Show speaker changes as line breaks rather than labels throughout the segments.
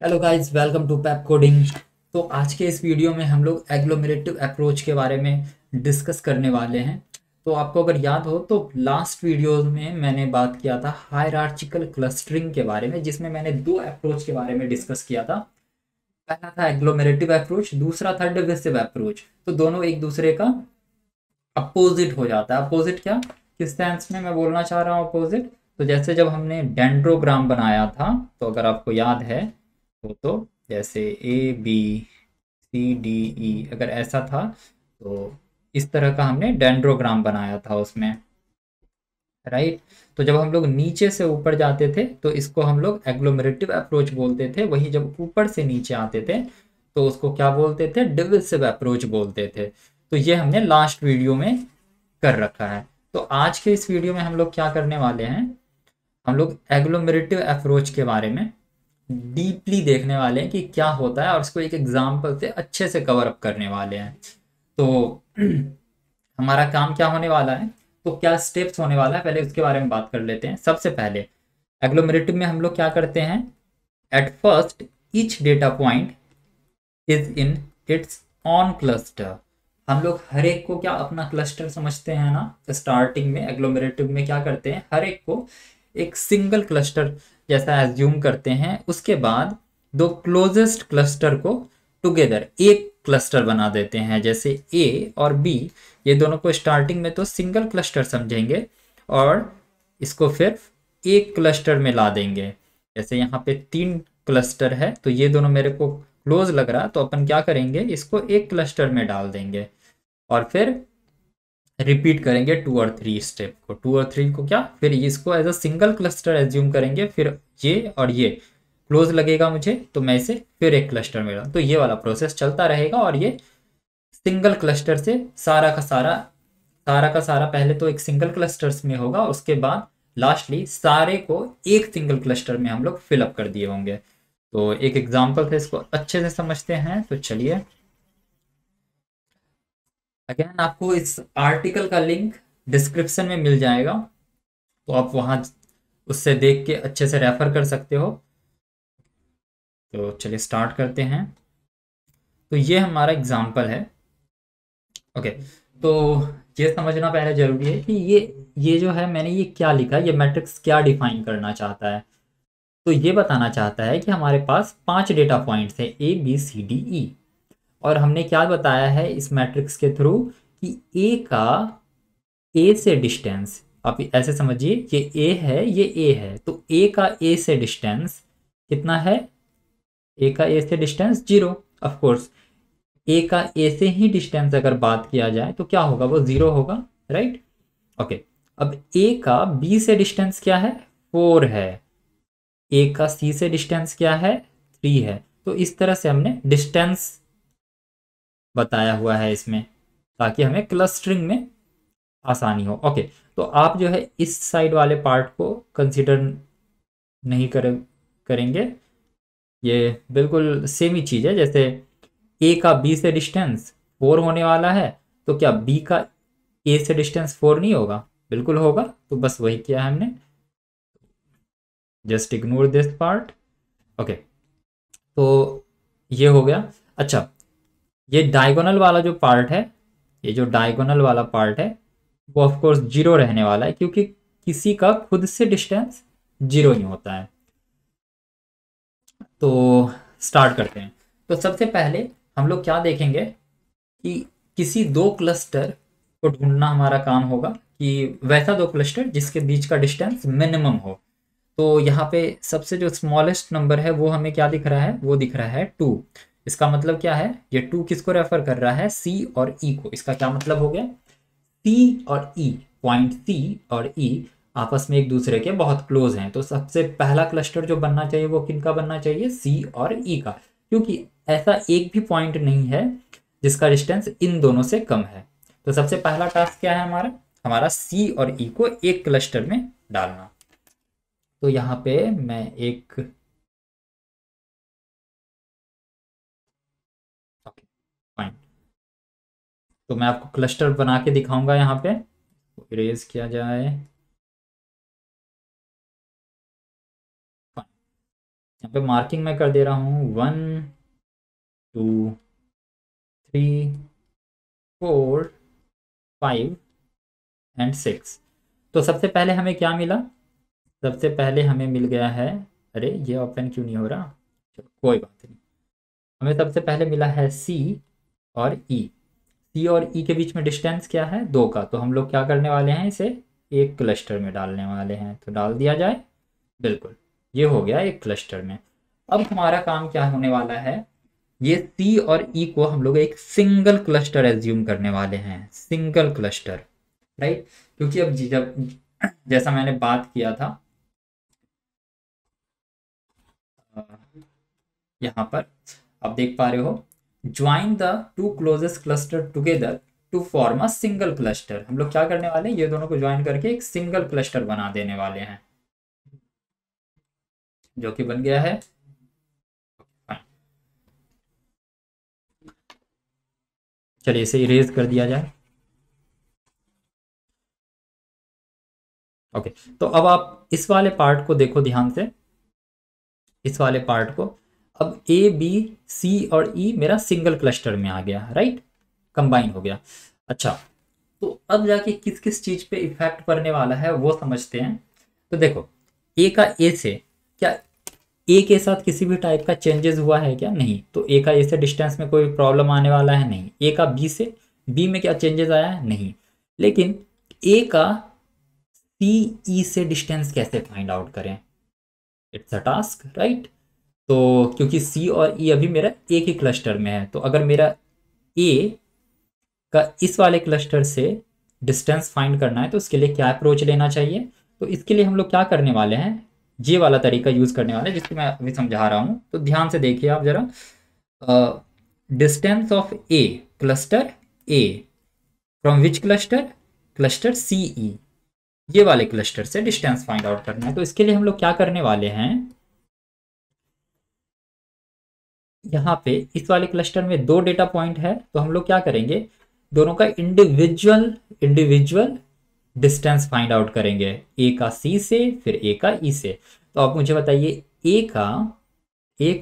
Hello guys, welcome to पैप coding. तो आज के इस वीडियो में हम लोग एग्लोमेरेटिव अप्रोच के बारे में डिस्कस करने वाले हैं। तो आपको अगर याद हो तो लास्ट वीडियो में मैंने बात किया था हायरार्चिकल क्लस्टरिंग के बारे में, जिसमें मैंने दो अप्रोच के बारे में डिस्कस किया था। पहला था एग्लोमेरेटिव अप्रोच, दूसरा था डिविसिव अप्रोच। तो दोनों एक दूसरे का अपोजिट हो जाता है। अपोजिट क्या, किस सेंस में मैं बोलना चाह रहा हूँ अपोजिट? तो जैसे जब हमने डेंड्रोग्राम बनाया था, तो अगर आपको याद है तो जैसे A B C D E अगर ऐसा था, तो इस तरह का हमने डेंड्रोग्राम बनाया था उसमें, राइट। तो जब हम लोग नीचे से ऊपर जाते थे तो इसको हम लोग एग्लोमेरेटिव अप्रोच बोलते थे। वही जब ऊपर से नीचे आते थे तो उसको क्या बोलते थे? डिविसिव अप्रोच बोलते थे। तो ये हमने लास्ट वीडियो में कर रखा है। तो आज के इस वीडियो में हम लोग क्या करने वाले हैं, हम लोग एग्लोमेरेटिव अप्रोच के बारे में डीपली देखने वाले हैं कि क्या होता है, और इसको एक एग्जांपल से अच्छे से कवर अप करने वाले हैं। तो हमारा काम क्या होने वाला है, तो क्या स्टेप्स होने वाला है, पहले उसके बारे में बात कर लेते हैं। सबसे पहले एग्लोमेरेटिव में हम लोग क्या करते हैं, at first each data point is in its on cluster. हम लोग हर एक को क्या अपना क्लस्टर समझते हैं ना। स्टार्टिंग में एग्लोमेरेटिव में क्या करते हैं, हर एक को एक सिंगल क्लस्टर जैसा एज्यूम करते हैं। उसके बाद दो क्लोजेस्ट क्लस्टर को टुगेदर एक क्लस्टर बना देते हैं। जैसे ए और बी, ये दोनों को स्टार्टिंग में तो सिंगल क्लस्टर समझेंगे और इसको फिर एक क्लस्टर में ला देंगे। जैसे यहाँ पे तीन क्लस्टर है तो ये दोनों मेरे को क्लोज लग रहा है, तो अपन क्या करेंगे, इसको एक क्लस्टर में डाल देंगे और फिर रिपीट करेंगे टू और थ्री स्टेप को। टू और थ्री को क्या, फिर इसको as a single cluster assume करेंगे। फिर ये और ये क्लोज लगेगा मुझे, तो मैं इसे फिर एक क्लस्टर में डाल, तो ये वाला प्रोसेस चलता रहेगा। और ये सिंगल क्लस्टर से सारा का सारा पहले तो एक सिंगल क्लस्टर्स में होगा, उसके बाद लास्टली सारे को एक सिंगल क्लस्टर में हम लोग फिलअप कर दिए होंगे। तो एक एग्जांपल से इसको अच्छे से समझते हैं। तो चलिए, अगेन आपको इस आर्टिकल का लिंक डिस्क्रिप्शन में मिल जाएगा, तो आप वहाँ उससे देख के अच्छे से रेफर कर सकते हो। तो चलिए स्टार्ट करते हैं। तो ये हमारा एग्जांपल है। ओके, तो ये समझना पहले जरूरी है कि ये जो है मैंने ये क्या लिखा है, ये मैट्रिक्स क्या डिफाइन करना चाहता है। तो ये बताना चाहता है कि हमारे पास 5 डेटा पॉइंट्स है A B C D E, और हमने क्या बताया है इस मैट्रिक्स के थ्रू कि ए का ए से डिस्टेंस, आप ऐसे समझिए, ये ए है, ये ए है, तो ए का ए से डिस्टेंस कितना है? ए का ए से डिस्टेंस 0। ऑफ कोर्स ए का ए से ही डिस्टेंस अगर बात किया जाए तो क्या होगा, वो 0 होगा, राइट। ओके, अब ए का बी से डिस्टेंस क्या है? 4 है। ए का सी से डिस्टेंस क्या है? 3 है। तो इस तरह से हमने डिस्टेंस बताया हुआ है इसमें, ताकि हमें क्लस्टरिंग में आसानी हो। ओके, तो आप जो है इस साइड वाले पार्ट को कंसिडर नहीं करेंगे। ये बिल्कुल सेम ही चीज़ है। जैसे ए का बी से डिस्टेंस 4 होने वाला है, तो क्या बी का ए से डिस्टेंस 4 नहीं होगा? बिल्कुल होगा। तो बस वही किया है हमने, just ignore this part. Okay, तो ये हो गया। अच्छा, ये डायगोनल वाला जो पार्ट है, ये जो डायगोनल वाला पार्ट है वो ऑफ कोर्स 0 रहने वाला है, क्योंकि किसी का खुद से डिस्टेंस 0 ही होता है। तो स्टार्ट करते हैं। तो सबसे पहले हम लोग क्या देखेंगे कि किसी दो क्लस्टर को ढूंढना हमारा काम होगा, कि वैसा दो क्लस्टर जिसके बीच का डिस्टेंस मिनिमम हो। तो यहाँ पे सबसे जो स्मॉलेस्ट नंबर है वो हमें क्या दिख रहा है, वो दिख रहा है 2। इसका मतलब क्या है, ये 2 किसको रेफर कर रहा है? सी और ई को। इसका क्या मतलब हो गया, सी और ई, पॉइंट सी और ई आपस में एक दूसरे के बहुत क्लोज हैं। तो सबसे पहला क्लस्टर जो बनना चाहिए वो किनका बनना चाहिए? सी और ई का, क्योंकि ऐसा एक भी पॉइंट नहीं है जिसका डिस्टेंस इन दोनों से कम है। तो सबसे पहला टास्क क्या है हमारा, हमारा सी और ई को एक क्लस्टर में डालना। तो यहाँ पे मैं एक, ओके फाइन, तो मैं आपको क्लस्टर बना के दिखाऊंगा। यहाँ पे इरेज किया जाए, यहाँ पे मार्किंग मैं कर दे रहा हूँ 1 2 3 4 5 एंड 6। तो सबसे पहले हमें क्या मिला? सबसे पहले हमें मिल गया है, अरे ये ओपन क्यों नहीं हो रहा, चलो कोई बात नहीं। हमें सबसे पहले मिला है सी और ई। सी और ई के बीच में डिस्टेंस क्या है? 2 का। तो हम लोग क्या करने वाले हैं, इसे एक क्लस्टर में डालने वाले हैं। तो डाल दिया जाए, बिल्कुल, ये हो गया एक क्लस्टर में। अब हमारा काम क्या होने वाला है, ये सी और ई को हम लोग एक सिंगल क्लस्टर एज्यूम करने वाले हैं, सिंगल क्लस्टर, राइट। क्योंकि अब जब जैसा मैंने बात किया था यहाँ पर, आप देख पा रहे हो, join the two closest cluster together to form a single cluster. हम लोग क्या करने वाले हैं, ये दोनों को ज्वाइन करके एक सिंगल क्लस्टर बना देने वाले हैं, जो कि बन गया है। चलिए इसे इरेज कर दिया जाए। ओके, तो अब आप इस वाले पार्ट को देखो ध्यान से, इस वाले पार्ट को। अब ए बी सी और ई मेरा सिंगल क्लस्टर में आ गया, राइट, कंबाइन हो गया। अच्छा, तो अब जाके किस किस चीज पे इफेक्ट पड़ने वाला है वो समझते हैं। तो देखो, ए का ए से क्या, ए के साथ किसी भी टाइप का चेंजेस हुआ है क्या? नहीं। तो ए का ए से डिस्टेंस में कोई प्रॉब्लम आने वाला है? नहीं। ए का बी से, बी में क्या चेंजेस आया है? नहीं। लेकिन ए का सी ई से डिस्टेंस कैसे फाइंड आउट करें? It's a task, right. तो क्योंकि सी और ई अभी मेरा एक ही क्लस्टर में है, तो अगर मेरा ए का इस वाले क्लस्टर से डिस्टेंस फाइंड करना है तो उसके लिए क्या अप्रोच लेना चाहिए? तो इसके लिए हम लोग क्या करने वाले हैं, ये वाला तरीका यूज करने वाले हैं, जिसको मैं अभी समझा रहा हूँ। तो ध्यान से देखिए आप जरा, distance of a cluster a from which cluster, cluster c e, ये वाले क्लस्टर से डिस्टेंस फाइंड आउट करना है। तो इसके लिए हम लोग क्या करने वाले हैं, यहाँ पे इस वाले क्लस्टर में 2 डेटा पॉइंट है, तो हम लोग क्या करेंगे, दोनों का individual individual distance find out करेंगे, ए का सी से, फिर ए का ई से। तो आप मुझे बताइए, ए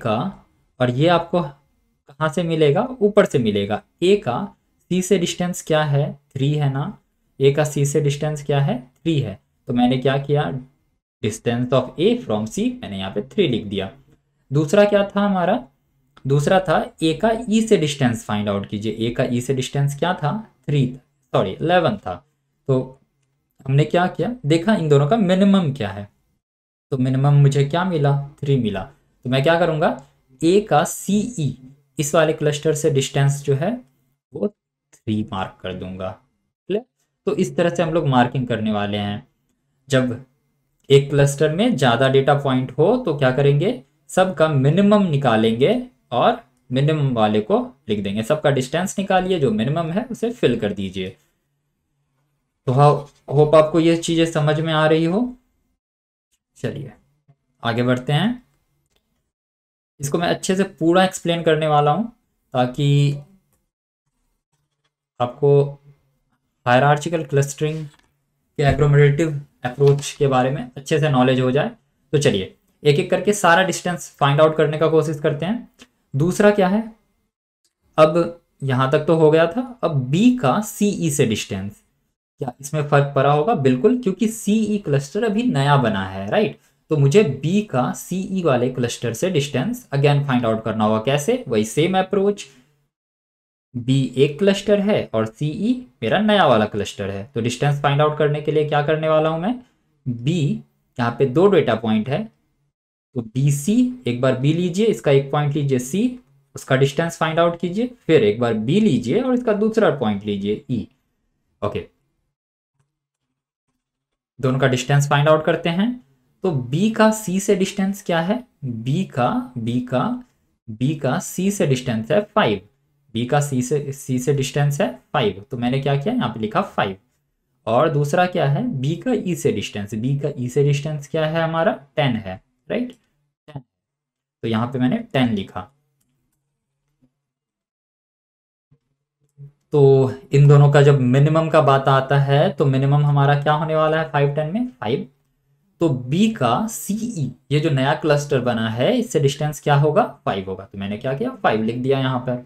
का और ये आपको कहाँ से मिलेगा? ऊपर से मिलेगा। ए का सी से डिस्टेंस क्या है? 3 है ना। ए का सी से डिस्टेंस क्या है? 3 है। तो मैंने क्या किया, डिस्टेंस ऑफ ए फ्रॉम सी मैंने यहाँ पे 3 लिख दिया। दूसरा क्या था हमारा, दूसरा था ए का ई से डिस्टेंस फाइंड आउट कीजिए। ए का ई से डिस्टेंस क्या था? 3, सॉरी 11 था। तो हमने क्या किया, देखा इन दोनों का मिनिमम क्या है। तो मिनिमम मुझे क्या मिला? 3 मिला। तो मैं क्या करूँगा, ए का सी ई इस वाले क्लस्टर से डिस्टेंस जो है वो 3 मार्क कर दूंगा। क्लियर? तो इस तरह से हम लोग मार्किंग करने वाले हैं। जब एक क्लस्टर में ज़्यादा डेटा पॉइंट हो तो क्या करेंगे, सबका मिनिमम निकालेंगे और मिनिमम वाले को लिख देंगे। सबका डिस्टेंस निकालिए, जो मिनिमम है उसे फिल कर दीजिए। तो होप आपको ये चीज़ें समझ में आ रही हो। चलिए आगे बढ़ते हैं। इसको मैं अच्छे से पूरा एक्सप्लेन करने वाला हूँ ताकि आपको हायरार्चिकल क्लस्टरिंग के एग्लोमेरेटिव अप्रोच के बारे में अच्छे से नॉलेज हो जाए। तो चलिए एक एक करके सारा डिस्टेंस फाइंड आउट करने का कोशिश करते हैं। दूसरा क्या है, अब यहां तक तो हो गया था, अब बी का सीई से डिस्टेंस, क्या इसमें फर्क पड़ा होगा? बिल्कुल, क्योंकि सीई क्लस्टर अभी नया बना है, राइट। तो मुझे बी का सीई वाले क्लस्टर से डिस्टेंस अगेन फाइंड आउट करना होगा। कैसे? वही सेम अप्रोच। बी एक क्लस्टर है और सीई मेरा नया वाला क्लस्टर है। तो डिस्टेंस फाइंड आउट करने के लिए क्या करने वाला हूं मैं, बी, यहाँ पे 2 डेटा पॉइंट है, तो बी सी, एक बार बी लीजिए, इसका एक पॉइंट लीजिए सी, उसका डिस्टेंस फाइंड आउट कीजिए, फिर एक बार बी लीजिए और इसका दूसरा पॉइंट लीजिए ई। ओके, दोनों का डिस्टेंस फाइंड आउट करते हैं। तो बी का सी से डिस्टेंस क्या है? बी का सी से डिस्टेंस है 5। बी का सी से डिस्टेंस है 5। तो मैंने क्या किया, यहाँ पे लिखा 5। और दूसरा क्या है, बी का ई से डिस्टेंस, बी का ई से डिस्टेंस क्या है हमारा? 10 है, राइट। 10, तो यहाँ पे मैंने 10 लिखा। तो इन दोनों का जब मिनिमम का बात आता है तो मिनिमम हमारा क्या होने वाला है 5 10 में? 5। तो बी का सीई, ये जो नया क्लस्टर बना है, इससे डिस्टेंस क्या होगा, 5 होगा। तो मैंने क्या किया, 5 लिख दिया यहाँ पर।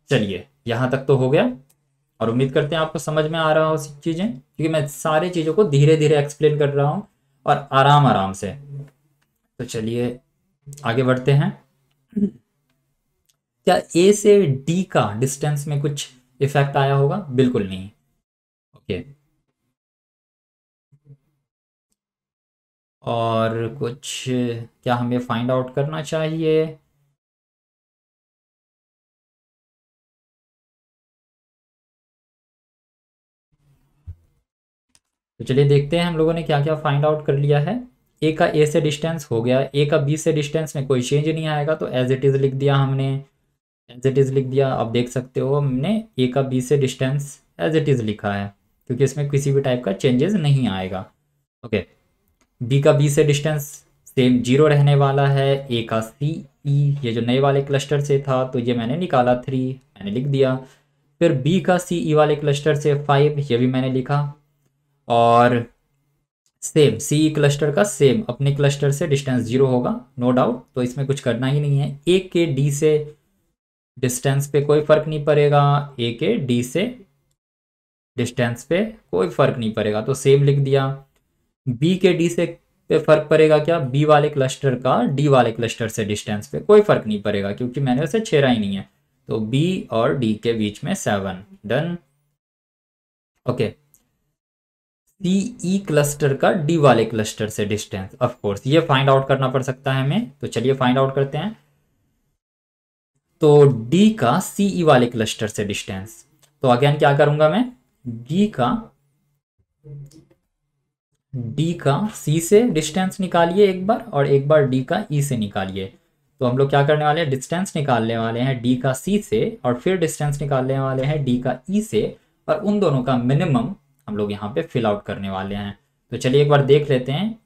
चलिए यहाँ तक तो हो गया, और उम्मीद करते हैं आपको समझ में आ रहा हो चीज़ें, क्योंकि मैं सारी चीज़ों को धीरे धीरे एक्सप्लेन कर रहा हूँ और आराम आराम से। तो चलिए आगे बढ़ते हैं। क्या ए से डी का डिस्टेंस में कुछ इफेक्ट आया होगा, बिल्कुल नहीं। ओके, और कुछ क्या हमें फाइंड आउट करना चाहिए। तो चलिए देखते हैं हम लोगों ने क्या क्या फाइंड आउट कर लिया है। ए का ए से डिस्टेंस हो गया, ए का बी से डिस्टेंस में कोई चेंज नहीं आएगा, तो एज इट इज़ लिख दिया हमने, एज इट इज़ लिख दिया। अब देख सकते हो हमने ए का बी से डिस्टेंस एज इट इज़ लिखा है, क्योंकि इसमें किसी भी टाइप का चेंजेस नहीं आएगा। ओके, बी का बी से डिस्टेंस सेम 0 रहने वाला है। ए का सी ई, ये जो नए वाले क्लस्टर से था, तो ये मैंने निकाला 3, मैंने लिख दिया। फिर बी का सी ई वाले क्लस्टर से 5, ये भी मैंने लिखा। और सेम सी क्लस्टर का सेम अपने क्लस्टर से डिस्टेंस 0 होगा, नो डाउट, तो इसमें कुछ करना ही नहीं है। ए के डी से डिस्टेंस पे कोई फर्क नहीं पड़ेगा, ए के डी से डिस्टेंस पे कोई फर्क नहीं पड़ेगा, तो सेम लिख दिया। बी के डी से पे फर्क पड़ेगा क्या, बी वाले क्लस्टर का डी वाले क्लस्टर से डिस्टेंस पे कोई फर्क नहीं पड़ेगा, क्योंकि मैंने उसे छेड़ा ही नहीं है। तो बी और डी के बीच में 7, डन। ओके, सी ई क्लस्टर का डी वाले क्लस्टर से डिस्टेंस, ऑफ कोर्स ये फाइंड आउट करना पड़ सकता है हमें, तो चलिए फाइंड आउट करते हैं। तो डी का सी ई वाले क्लस्टर से डिस्टेंस, तो अगेन क्या करूंगा मैं, डी का सी से डिस्टेंस निकालिए एक बार, और एक बार डी का ई से निकालिए। तो हम लोग क्या करने वाले हैं, डिस्टेंस निकालने वाले हैं डी का सी से, और फिर डिस्टेंस निकालने वाले हैं डी का ई से, और उन दोनों का मिनिमम हम लोग यहाँ पे फिल आउट करने वाले हैं। तो चलिए एक बार देख लेते हैं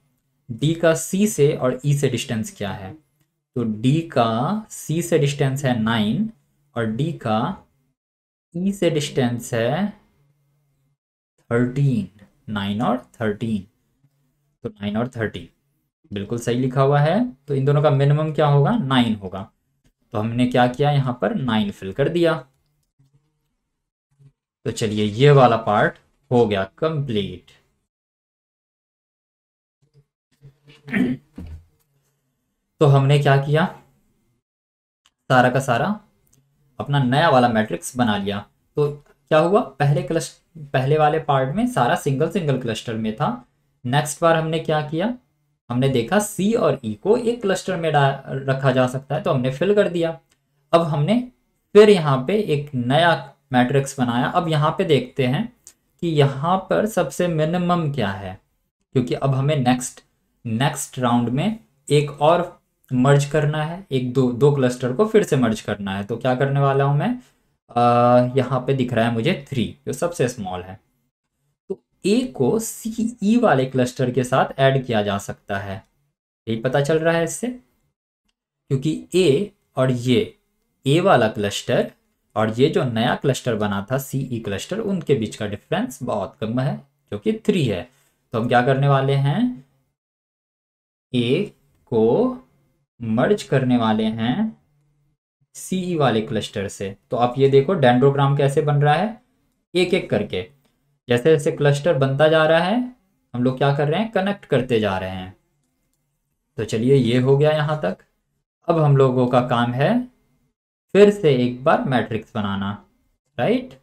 डी का सी से और ई से डिस्टेंस क्या है। तो डी का सी से डिस्टेंस है 9, और डी का ई से डिस्टेंस है 13, 9 और 13, तो 9 और 30 बिल्कुल सही लिखा हुआ है। तो इन दोनों का मिनिमम क्या होगा, 9 होगा। तो हमने क्या किया, यहाँ पर 9 फिल कर दिया। तो चलिए ये वाला पार्ट हो गया कंप्लीट। तो हमने क्या किया, सारा का सारा अपना नया वाला मैट्रिक्स बना लिया। तो क्या हुआ, पहले वाले पार्ट में सारा सिंगल सिंगल क्लस्टर में था। नेक्स्ट बार हमने क्या किया, हमने देखा सी और ई को एक क्लस्टर में रखा जा सकता है, तो हमने फिल कर दिया। अब हमने फिर यहाँ पे एक नया मैट्रिक्स बनाया। अब यहाँ पे देखते हैं कि यहाँ पर सबसे मिनिमम क्या है, क्योंकि अब हमें नेक्स्ट राउंड में एक और मर्ज करना है, एक दो क्लस्टर को फिर से मर्ज करना है। तो क्या करने वाला हूँ मैं, यहाँ पे दिख रहा है मुझे 3, जो सबसे स्मॉल है। तो ए को सी ई वाले क्लस्टर के साथ ऐड किया जा सकता है, यही पता चल रहा है इससे, क्योंकि ए और ये ए वाला क्लस्टर और ये जो नया क्लस्टर बना था सी ई क्लस्टर, उनके बीच का डिफरेंस बहुत कम है, जो कि 3 है। तो हम क्या करने वाले हैं, ए को मर्ज करने वाले हैं सी ई वाले क्लस्टर से। तो आप ये देखो डेंड्रोग्राम कैसे बन रहा है, एक एक करके जैसे जैसे क्लस्टर बनता जा रहा है, हम लोग क्या कर रहे हैं, कनेक्ट करते जा रहे हैं। तो चलिए ये हो गया यहाँ तक। अब हम लोगों का काम है फिर से एक बार मैट्रिक्स बनाना, राइट।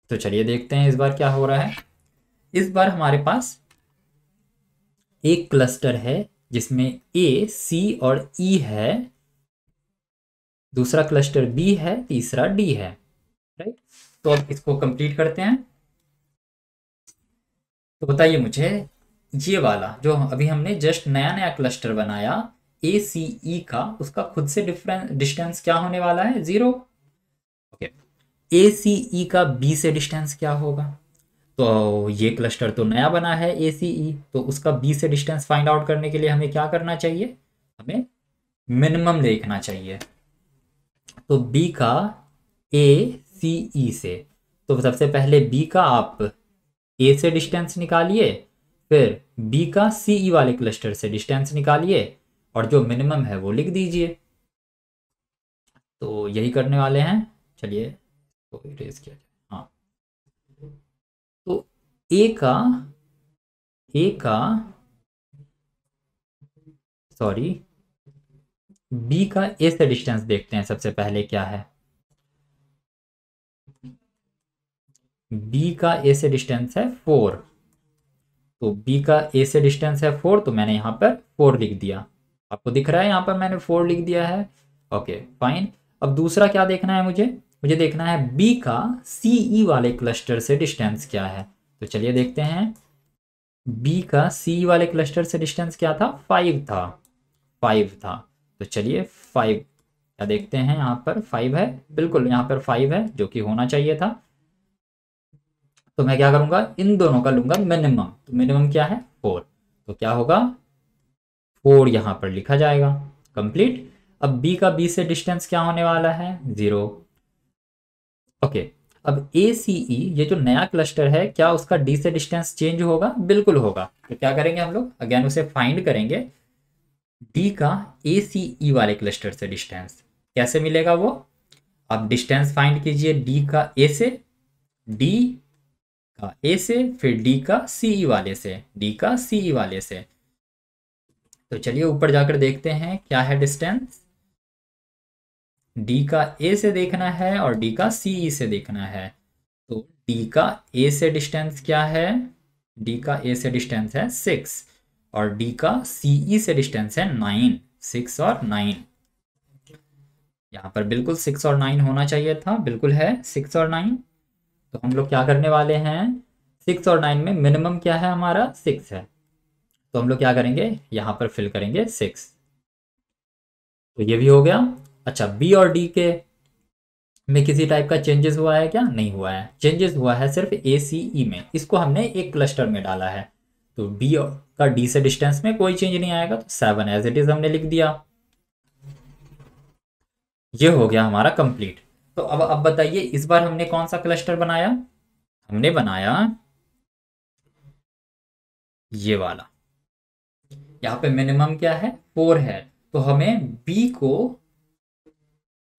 तो चलिए देखते हैं इस बार क्या हो रहा है। इस बार हमारे पास एक क्लस्टर है जिसमें ए, सी और ई है, दूसरा क्लस्टर बी है, तीसरा डी है, राइट। तो अब इसको कंप्लीट करते हैं। तो बताइए मुझे, ये वाला जो अभी हमने जस्ट नया नया क्लस्टर बनाया ए सी ई का, उसका खुद से डिस्टेंस क्या होने वाला है, 0। ओके, ए सी ई का बी से डिस्टेंस क्या होगा, तो ये क्लस्टर तो नया बना है ए सी ई, तो उसका बी से डिस्टेंस फाइंड आउट करने के लिए हमें क्या करना चाहिए, हमें मिनिमम देखना चाहिए। तो बी का ए सी ई से। तो सबसे पहले बी का आप ए से डिस्टेंस निकालिए, फिर बी का सी ई वाले क्लस्टर से डिस्टेंस निकालिए और जो मिनिमम है वो लिख दीजिए। तो यही करने वाले हैं। चलिए तो इरेज किया जाए। हाँ, तो ए का सॉरी बी का ए से डिस्टेंस देखते हैं सबसे पहले क्या है। बी का ए से डिस्टेंस है 4। तो बी का ए से डिस्टेंस है 4, तो मैंने यहाँ पर 4 लिख दिया। आपको दिख रहा है यहाँ पर मैंने 4 लिख दिया है। Okay fine. अब दूसरा क्या देखना है मुझे देखना है बी का सी ई वाले क्लस्टर से डिस्टेंस क्या है। तो चलिए देखते हैं। बी का सी ई वाले क्लस्टर से डिस्टेंस क्या था, 5 था। 5 था। तो चलिए 5 क्या देखते हैं, यहाँ पर 5 है, बिल्कुल यहाँ पर 5 है जो कि होना चाहिए था। तो मैं क्या करूंगा, इन दोनों का लूंगा मिनिमम। तो मिनिमम क्या है 4, तो क्या होगा 4 यहाँ पर लिखा जाएगा। कंप्लीट। अब बी का बी से डिस्टेंस क्या होने वाला है 0। ओके, अब ए सी ई ये जो नया क्लस्टर है क्या उसका डी से डिस्टेंस चेंज होगा, बिल्कुल होगा। तो क्या करेंगे हम लोग, अगेन उसे फाइंड करेंगे। डी का ए सी ई वाले क्लस्टर से डिस्टेंस कैसे मिलेगा वो, आप डिस्टेंस फाइंड कीजिए डी का ए से, डी का ए से, फिर डी का सी ई वाले से, डी का सी ई वाले से। तो चलिए ऊपर जाकर देखते हैं क्या है डिस्टेंस। डी का ए से देखना है और डी का सी ई से देखना है। तो डी का ए से डिस्टेंस क्या है, डी का ए से डिस्टेंस है 6 और डी का सी ई से डिस्टेंस है 9। 6 और 9, यहाँ पर बिल्कुल 6 और 9 होना चाहिए था, बिल्कुल है 6 और 9। तो हम लोग क्या करने वाले हैं, 6 और 9 में मिनिमम क्या है हमारा 6 है। तो हम लोग क्या करेंगे, यहाँ पर फिल करेंगे 6। तो ये भी हो गया। अच्छा, बी और डी के में किसी टाइप का चेंजेस हुआ है क्या, नहीं हुआ है। चेंजेस हुआ है सिर्फ ए सी ई में, इसको हमने एक क्लस्टर में डाला है। तो डी का डी से डिस्टेंस में कोई चेंज नहीं आएगा, तो 7 एज इट इज हमने लिख दिया। ये हो गया हमारा कंप्लीट। तो अब बताइए इस बार हमने कौन सा क्लस्टर बनाया, हमने बनाया ये वाला। यहाँ पे मिनिमम क्या है 4 है, तो हमें बी को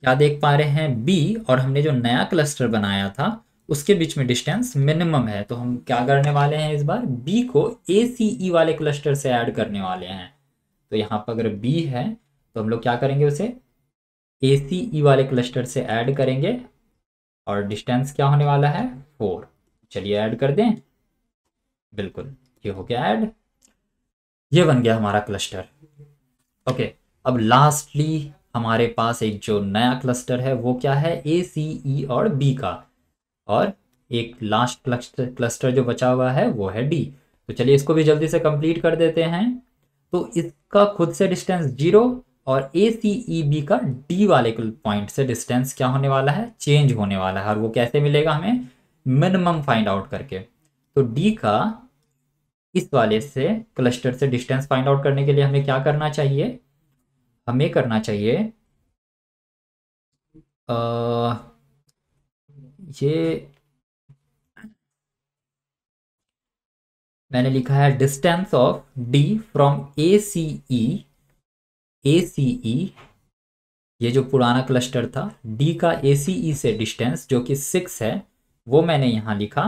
क्या देख पा रहे हैं, बी और हमने जो नया क्लस्टर बनाया था उसके बीच में डिस्टेंस मिनिमम है। तो हम क्या करने वाले हैं इस बार, बी को ए सी ई वाले क्लस्टर से ऐड करने वाले हैं। तो यहाँ पर अगर बी है तो हम लोग क्या करेंगे, उसे ए सी ई वाले क्लस्टर से ऐड करेंगे और डिस्टेंस क्या होने वाला है 4। चलिए ऐड कर दें, बिल्कुल ये हो गया ऐड। ये बन गया हमारा क्लस्टर। ओके, अब लास्टली हमारे पास एक जो नया क्लस्टर है वो क्या है, ए सी ई और बी का, और एक लास्ट क्लस्टर जो बचा हुआ है वो है डी। तो चलिए इसको भी जल्दी से कंप्लीट कर देते हैं। तो इसका खुद से डिस्टेंस 0 और ए सी ई बी का डी वाले पॉइंट से डिस्टेंस क्या होने वाला है, चेंज होने वाला है। और वो कैसे मिलेगा हमें, मिनिमम फाइंड आउट करके। तो डी का इस वाले से क्लस्टर से डिस्टेंस फाइंड आउट करने के लिए हमें क्या करना चाहिए, हमें करना चाहिए ये मैंने लिखा है distance of D from A C E. A C e ये जो पुराना क्लस्टर था, डी का ए सी ई से डिस्टेंस जो कि 6 है वो मैंने यहाँ लिखा।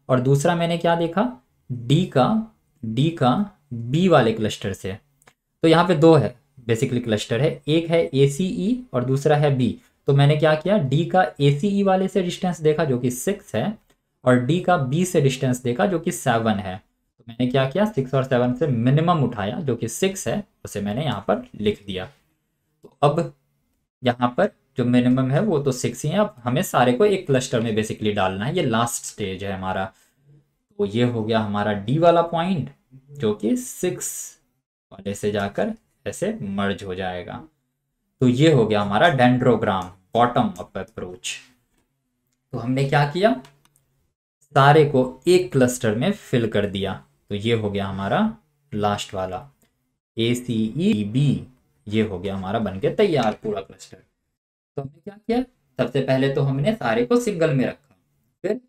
और दूसरा मैंने क्या देखा, डी का बी वाले क्लस्टर से। तो यहाँ पे दो है बेसिकली क्लस्टर है, एक है ए सी ई और दूसरा है बी। तो मैंने क्या किया, डी का ए सी ई वाले से डिस्टेंस देखा जो कि 6 है और डी का बी से डिस्टेंस देखा जो कि 7 है। तो मैंने क्या किया, 6 और 7 से मिनिमम उठाया जो कि 6 है, उसे मैंने यहाँ पर लिख दिया। तो अब यहाँ पर जो मिनिमम है वो तो 6 ही है। अब हमें सारे को एक क्लस्टर में बेसिकली डालना है, ये लास्ट स्टेज है हमारा। तो ये हो गया हमारा डी वाला पॉइंट जो कि 6 वाले से जाकर ऐसे मर्ज हो जाएगा। तो ये हो गया हमारा डेंड्रोग्राम, बॉटम अप अप्रोच। तो हमने क्या किया, सारे को एक क्लस्टर में फिल कर दिया। तो ये हो गया हमारा लास्ट वाला ए सी ई बी, ये हो गया हमारा बन के तैयार पूरा क्लस्टर। तो हमने क्या किया, सबसे पहले तो हमने सारे को सिंगल में रखा, फिर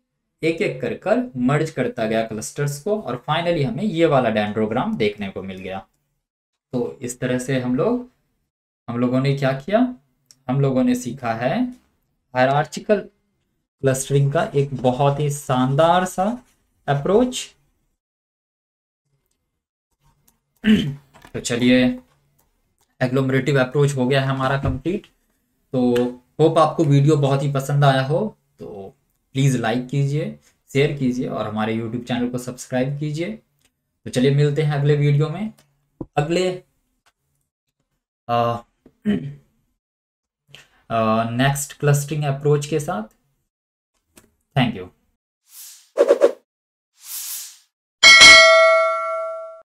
एक एक कर कर मर्ज करता गया क्लस्टर्स को, और फाइनली हमें ये वाला डेंड्रोग्राम देखने को मिल गया। तो इस तरह से हम लोगों ने क्या किया, हम लोगों ने सीखा है हायरार्चिकल क्लस्टरिंग का एक बहुत ही शानदार सा अप्रोच। तो चलिए, एग्लोमरेटिव अप्रोच हो गया है हमारा कंप्लीट। तो होप आपको वीडियो बहुत ही पसंद आया हो, तो प्लीज़ लाइक कीजिए, शेयर कीजिए और हमारे यूट्यूब चैनल को सब्सक्राइब कीजिए। तो चलिए मिलते हैं अगले वीडियो में, अगले नेक्स्ट क्लस्टरिंग अप्रोच के साथ। Thank you.